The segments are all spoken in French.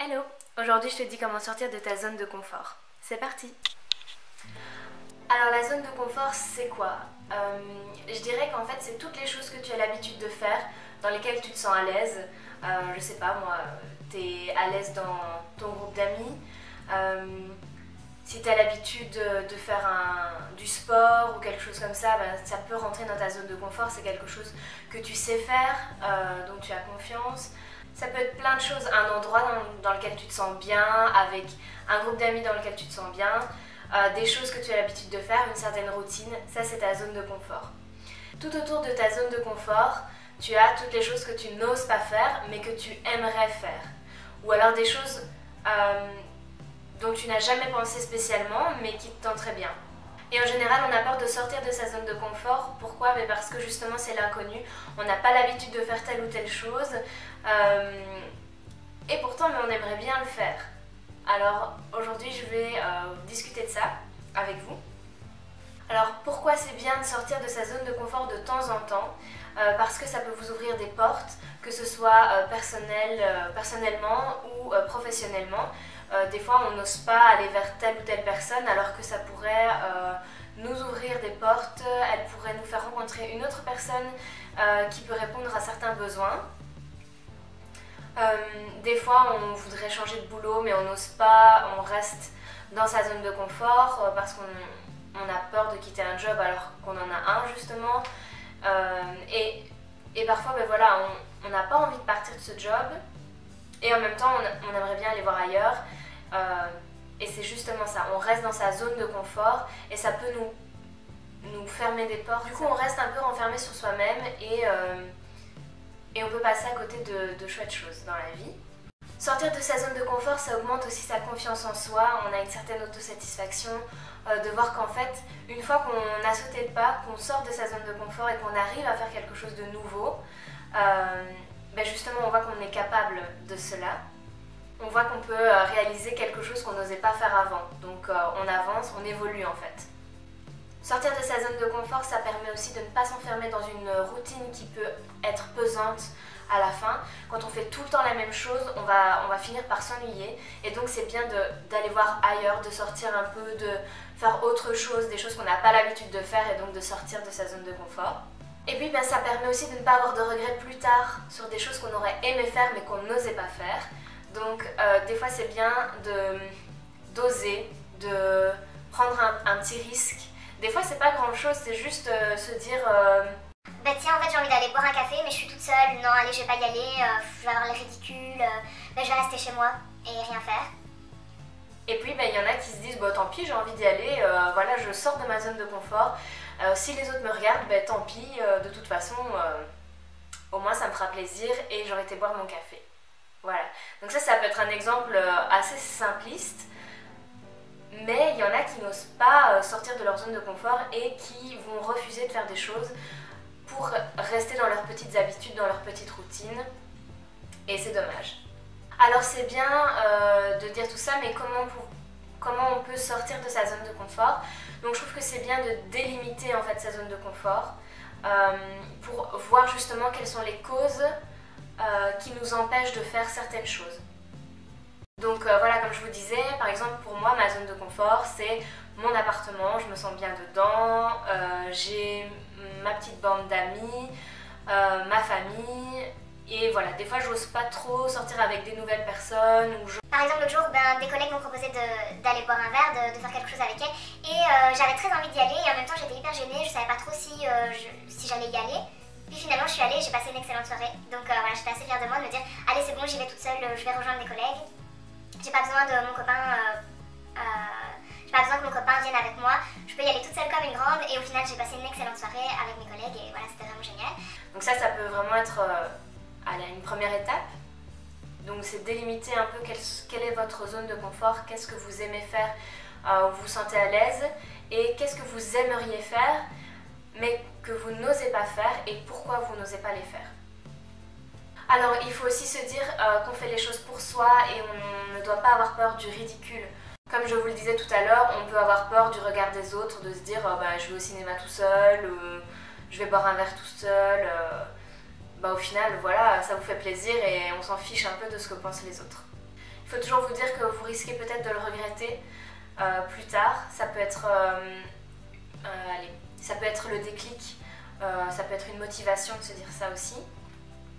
Hello! Aujourd'hui je te dis comment sortir de ta zone de confort. C'est parti! Alors la zone de confort c'est quoi? Je dirais qu'en fait c'est toutes les choses que tu as l'habitude de faire, dans lesquelles tu te sens à l'aise. Je sais pas moi, tu es à l'aise dans ton groupe d'amis. Si tu as l'habitude de faire du sport ou quelque chose comme ça, ça peut rentrer dans ta zone de confort, c'est quelque chose que tu sais faire, donc tu as confiance. Ça peut être plein de choses, un endroit dans lequel tu te sens bien, avec un groupe d'amis dans lequel tu te sens bien, des choses que tu as l'habitude de faire, une certaine routine, ça c'est ta zone de confort. Tout autour de ta zone de confort, tu as toutes les choses que tu n'oses pas faire, mais que tu aimerais faire. Ou alors des choses dont tu n'as jamais pensé spécialement, mais qui te tenteraient bien. Et en général, on a peur de sortir de sa zone de confort. Pourquoi? Parce que justement, c'est l'inconnu. On n'a pas l'habitude de faire telle ou telle chose. Et pourtant, on aimerait bien le faire. Alors, aujourd'hui, je vais discuter de ça avec vous. Alors, pourquoi c'est bien de sortir de sa zone de confort de temps en temps? Parce que ça peut vous ouvrir des portes, que ce soit personnellement ou professionnellement. Des fois on n'ose pas aller vers telle ou telle personne alors que ça pourrait nous ouvrir des portes, elle pourrait nous faire rencontrer une autre personne qui peut répondre à certains besoins. Des fois on voudrait changer de boulot mais on n'ose pas, on reste dans sa zone de confort parce qu'on a peur de quitter un job alors qu'on en a un justement. Et parfois voilà, on n'a pas envie de partir de ce job. Et en même temps, on aimerait bien aller voir ailleurs. Et c'est justement ça, on reste dans sa zone de confort et ça peut nous fermer des portes. Du coup, on reste un peu renfermé sur soi-même et on peut passer à côté de chouettes choses dans la vie. Sortir de sa zone de confort, ça augmente aussi sa confiance en soi. On a une certaine autosatisfaction de voir qu'en fait, une fois qu'on a sauté le pas, qu'on sort de sa zone de confort et qu'on arrive à faire quelque chose de nouveau, justement on voit qu'on est capable de cela. On voit qu'on peut réaliser quelque chose qu'on n'osait pas faire avant. Donc on avance, on évolue en fait. Sortir de sa zone de confort, ça permet aussi de ne pas s'enfermer dans une routine qui peut être pesante à la fin. Quand on fait tout le temps la même chose, on va finir par s'ennuyer. Et donc c'est bien d'aller voir ailleurs, de sortir un peu, de faire autre chose, des choses qu'on n'a pas l'habitude de faire et donc de sortir de sa zone de confort. Et puis ça permet aussi de ne pas avoir de regrets plus tard sur des choses qu'on aurait aimé faire mais qu'on n'osait pas faire. Donc des fois c'est bien d'oser, de prendre un petit risque. Des fois c'est pas grand chose, c'est juste se dire tiens en fait j'ai envie d'aller boire un café mais je suis toute seule, non allez je vais pas y aller, je vais avoir l'air ridicule, je vais rester chez moi et rien faire. Et puis il y en a qui se disent tant pis j'ai envie d'y aller, voilà je sors de ma zone de confort. Si les autres me regardent, tant pis, de toute façon, au moins ça me fera plaisir et j'aurai été boire mon café. Voilà. Donc ça peut être un exemple assez simpliste, mais il y en a qui n'osent pas sortir de leur zone de confort et qui vont refuser de faire des choses pour rester dans leurs petites habitudes, dans leurs petites routines, et c'est dommage. Alors c'est bien de dire tout ça, mais comment on peut sortir de sa zone de confort? Donc je trouve que c'est bien de délimiter en fait sa zone de confort pour voir justement quelles sont les causes qui nous empêchent de faire certaines choses. Donc voilà, comme je vous disais, par exemple pour moi ma zone de confort c'est mon appartement, je me sens bien dedans, j'ai ma petite bande d'amis, ma famille. Et voilà, des fois j'ose pas trop sortir avec des nouvelles personnes. Par exemple l'autre jour, des collègues m'ont proposé d'aller boire un verre, de faire quelque chose avec elles. Et j'avais très envie d'y aller et en même temps j'étais hyper gênée, je savais pas trop si j'allais y aller. Puis finalement je suis allée et j'ai passé une excellente soirée. Donc voilà, j'étais assez fière de moi de me dire allez c'est bon, j'y vais toute seule, je vais rejoindre mes collègues. J'ai pas besoin de mon copain, j'ai pas besoin que mon copain vienne avec moi. Je peux y aller toute seule comme une grande et au final j'ai passé une excellente soirée avec mes collègues et voilà, c'était vraiment génial. Donc ça peut vraiment être une première étape. Donc c'est délimiter un peu quelle est votre zone de confort, qu'est-ce que vous aimez faire, où vous vous sentez à l'aise et qu'est-ce que vous aimeriez faire mais que vous n'osez pas faire et pourquoi vous n'osez pas les faire. Alors il faut aussi se dire qu'on fait les choses pour soi et on ne doit pas avoir peur du ridicule. Comme je vous le disais tout à l'heure, on peut avoir peur du regard des autres, de se dire je vais au cinéma tout seul, je vais boire un verre tout seul. Au final, voilà, ça vous fait plaisir et on s'en fiche un peu de ce que pensent les autres. Il faut toujours vous dire que vous risquez peut-être de le regretter plus tard. Ça peut être, ça peut être le déclic, ça peut être une motivation de se dire ça aussi.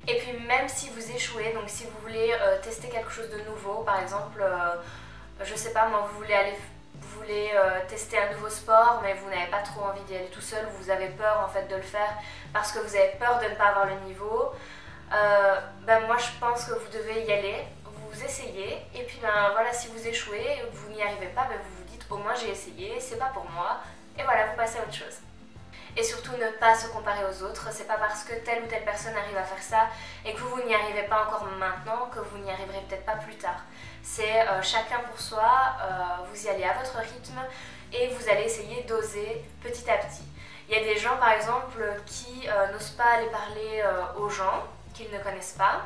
Et puis même si vous échouez, donc si vous voulez tester quelque chose de nouveau, par exemple, je sais pas moi, vous voulez tester un nouveau sport mais vous n'avez pas trop envie d'y aller tout seul, vous avez peur en fait de le faire parce que vous avez peur de ne pas avoir le niveau, moi je pense que vous devez y aller, vous essayez et puis voilà, si vous échouez, vous n'y arrivez pas, vous vous dites au moins j'ai essayé, c'est pas pour moi et voilà, vous passez à autre chose. Et surtout ne pas se comparer aux autres, c'est pas parce que telle ou telle personne arrive à faire ça et que vous n'y arrivez pas encore maintenant que vous n'y arriverez peut-être pas plus tard. C'est chacun pour soi, vous y allez à votre rythme et vous allez essayer d'oser petit à petit. Il y a des gens par exemple qui n'osent pas aller parler aux gens qu'ils ne connaissent pas.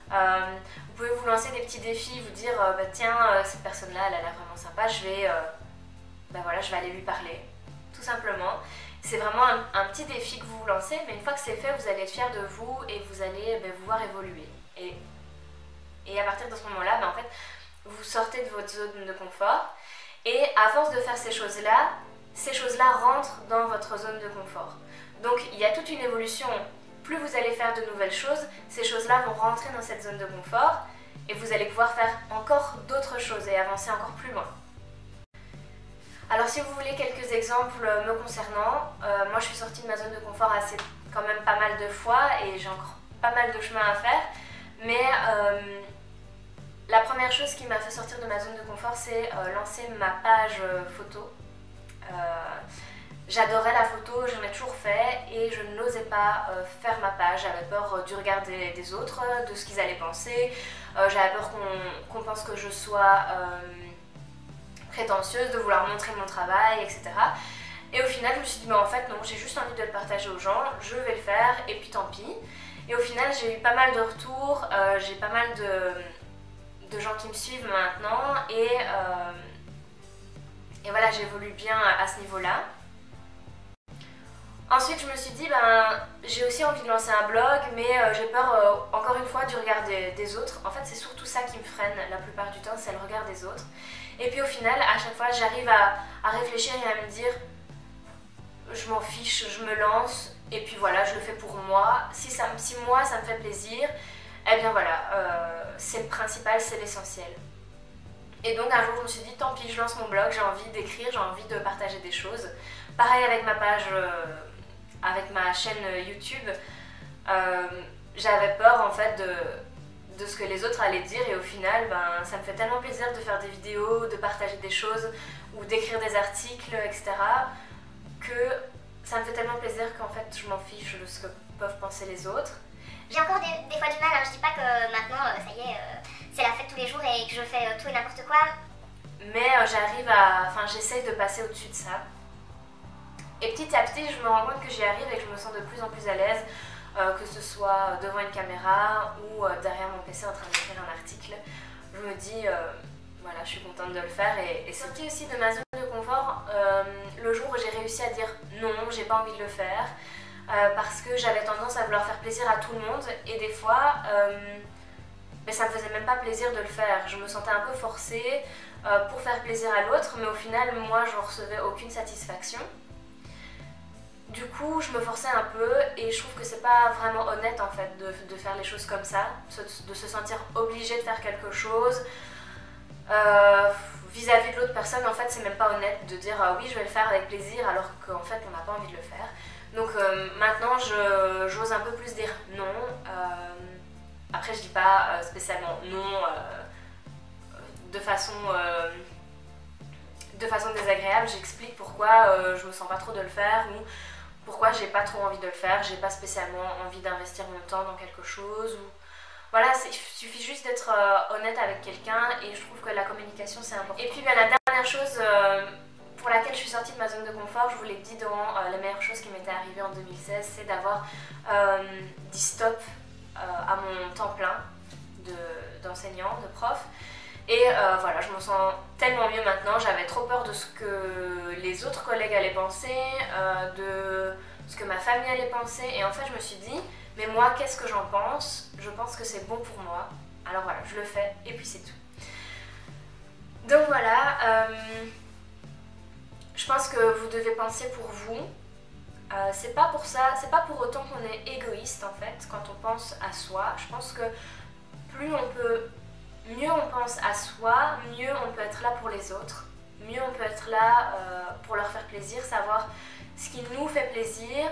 Vous pouvez vous lancer des petits défis, vous dire tiens, cette personne-là elle a l'air vraiment sympa, je vais aller lui parler, tout simplement. C'est vraiment un petit défi que vous vous lancez, mais une fois que c'est fait, vous allez être fiers de vous et vous allez vous voir évoluer. Et à partir de ce moment-là, en fait, vous sortez de votre zone de confort et à force de faire ces choses-là rentrent dans votre zone de confort. Donc il y a toute une évolution. Plus vous allez faire de nouvelles choses, ces choses-là vont rentrer dans cette zone de confort et vous allez pouvoir faire encore d'autres choses et avancer encore plus loin. Alors si vous voulez quelques exemples me concernant, moi je suis sortie de ma zone de confort quand même pas mal de fois et j'ai encore pas mal de chemin à faire, mais la première chose qui m'a fait sortir de ma zone de confort, c'est lancer ma page photo. J'adorais la photo, j'en ai toujours fait et je n'osais pas faire ma page, j'avais peur du regard des autres, de ce qu'ils allaient penser, j'avais peur qu'on pense que je sois prétentieuse, de vouloir montrer mon travail, etc. Et au final, je me suis dit, mais en fait, non, j'ai juste envie de le partager aux gens, je vais le faire, et puis tant pis. Et au final, j'ai eu pas mal de retours, j'ai pas mal de gens qui me suivent maintenant, et voilà, j'évolue bien à ce niveau-là. Ensuite, je me suis dit, j'ai aussi envie de lancer un blog, mais j'ai peur, encore une fois, du regard des autres. En fait, c'est surtout ça qui me freine la plupart du temps, c'est le regard des autres. Et puis au final, à chaque fois, j'arrive à réfléchir et à me dire, je m'en fiche, je me lance, et puis voilà, je le fais pour moi. Si moi, ça me fait plaisir, eh bien voilà, c'est le principal, c'est l'essentiel. Et donc un jour, je me suis dit, tant pis, je lance mon blog, j'ai envie d'écrire, j'ai envie de partager des choses. Pareil avec ma page, avec ma chaîne YouTube, j'avais peur en fait de ce que les autres allaient dire et au final, ça me fait tellement plaisir de faire des vidéos, de partager des choses ou d'écrire des articles, etc. que ça me fait tellement plaisir qu'en fait, je m'en fiche de ce que peuvent penser les autres. J'ai encore des fois du mal, hein. Je dis pas que maintenant, ça y est, c'est la fête tous les jours et que je fais tout et n'importe quoi. Mais j'essaye de passer au-dessus de ça. Et petit à petit, je me rends compte que j'y arrive et que je me sens de plus en plus à l'aise, que ce soit devant une caméra ou derrière mon PC en train d'écrire un article. Je me dis, voilà, je suis contente de le faire et sortie aussi de ma zone de confort le jour où j'ai réussi à dire non, j'ai pas envie de le faire, parce que j'avais tendance à vouloir faire plaisir à tout le monde et des fois, ça me faisait même pas plaisir de le faire. Je me sentais un peu forcée pour faire plaisir à l'autre, mais au final, moi, je recevais aucune satisfaction. Du coup, je me forçais un peu et je trouve que c'est pas vraiment honnête en fait de faire les choses comme ça, de se sentir obligé de faire quelque chose vis-à-vis de l'autre personne. En fait, c'est même pas honnête de dire oui, je vais le faire avec plaisir alors qu'en fait, on n'a pas envie de le faire. Donc maintenant, j'ose un peu plus dire non. Après, je dis pas spécialement non de façon désagréable. J'explique pourquoi je me sens pas trop de le faire ou pourquoi j'ai pas trop envie de le faire, j'ai pas spécialement envie d'investir mon temps dans quelque chose. Ou... Voilà, il suffit juste d'être honnête avec quelqu'un et je trouve que la communication c'est important. Et puis la dernière chose pour laquelle je suis sortie de ma zone de confort, je vous l'ai dit dans la meilleure chose qui m'était arrivée en 2016, c'est d'avoir dit stop à mon temps plein d'enseignant, de prof. Et voilà, je me sens tellement mieux maintenant, j'avais trop peur de ce que les autres collègues allaient penser, de ce que ma famille allait penser, et en fait je me suis dit, mais moi qu'est-ce que j'en pense? Je pense que c'est bon pour moi, alors voilà, je le fais et puis c'est tout. Donc voilà, je pense que vous devez penser pour vous. C'est pas pour ça, c'est pas pour autant qu'on est égoïste en fait quand on pense à soi. Je pense que plus on peut, mieux on pense à soi, mieux on peut être là pour les autres, mieux on peut être là pour leur faire plaisir, savoir ce qui nous fait plaisir.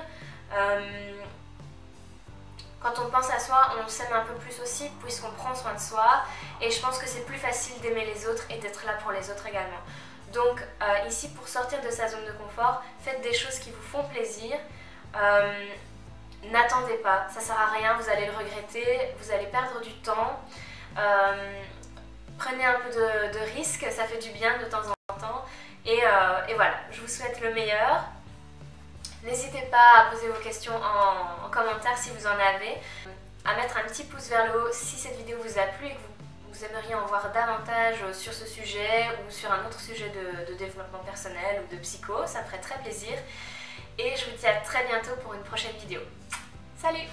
Quand on pense à soi, on s'aime un peu plus aussi puisqu'on prend soin de soi et je pense que c'est plus facile d'aimer les autres et d'être là pour les autres également. Donc ici, pour sortir de sa zone de confort, faites des choses qui vous font plaisir. N'attendez pas, ça sert à rien, vous allez le regretter, vous allez perdre du temps. Prenez un peu de risques, ça fait du bien de temps en temps. Et voilà, je vous souhaite le meilleur. N'hésitez pas à poser vos questions en commentaire si vous en avez, à mettre un petit pouce vers le haut si cette vidéo vous a plu et que vous aimeriez en voir davantage sur ce sujet ou sur un autre sujet de développement personnel ou de psycho, ça me ferait très plaisir. Et je vous dis à très bientôt pour une prochaine vidéo. Salut!